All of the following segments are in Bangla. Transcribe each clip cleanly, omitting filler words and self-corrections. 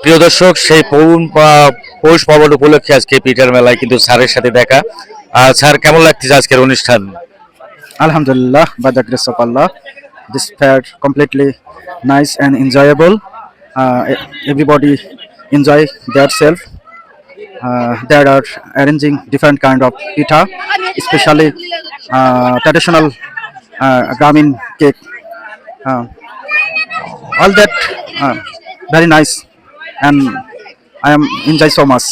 প্রিয় দর্শক, সেই পৌষ পার্বণ উপলক্ষে আজকে পিঠার মেলায় কিন্তু স্যারের সাথে দেখা। স্যার, কেমন লাগতেছে আজকের অনুষ্ঠান? Alhamdulillah, by the grace of Allah, this fair completely nice and enjoyable. Everybody enjoy their self. There are arranging different kind of pitha, especially traditional Gramin cake. Uh, all that very nice, and I am enjoy so much.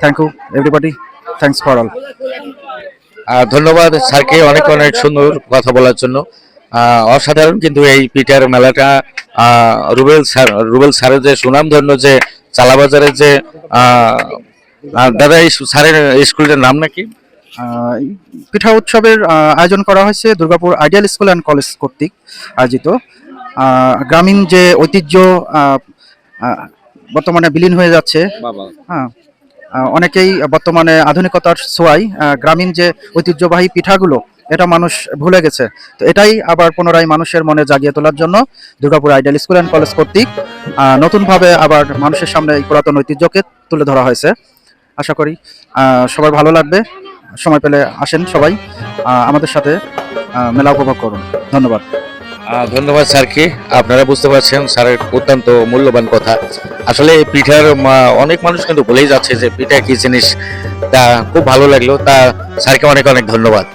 Thank you, everybody. Thanks for all. ধন্যবাদ স্যারকে অনেক অনেক সুন্দর কথা বলার জন্য। অসাধারণ কিন্তু এই পিঠার মেলাটা। রুবেল স্যারের যে সুনামধন্য যে চালাবাজারের যে দাদা, এই স্যারের স্কুলটার নাম নাকি? এই পিঠা উৎসবের আয়োজন করা হয়েছে Durgapur ideal school and college কর্তৃক আয়োজিত। গ্রামীণ যে ঐতিহ্য বর্তমানে বিলীন হয়ে যাচ্ছে। হ্যাঁ, অনেকেই বর্তমানে আধুনিকতার ছোঁয়ায় গ্রামীণ যে ঐতিহ্যবাহী পিঠাগুলো এটা মানুষ ভুলে গেছে। তো এটাই আবার পুনরায় মানুষের মনে জাগিয়ে তোলার জন্য Durgapur ideal school and college কর্তৃক নতুনভাবে আবার মানুষের সামনে এই পুরাতন ঐতিহ্যকে তুলে ধরা হয়েছে। আশা করি সবার ভালো লাগবে। সময় পেলে আসেন সবাই, আমাদের সাথে মেলা উপভোগ করুন। ধন্যবাদ। ধন্যবাদ স্যারকে। আপনারা বুঝতে পারছেন স্যারের অত্যন্ত মূল্যবান কথা। আসলে এই পিঠার অনেক মানুষ কিন্তু ভুলেই যাচ্ছে যে পিঠা কি জিনিস। তা খুব ভালো লাগলো। তা স্যারকে অনেক অনেক ধন্যবাদ।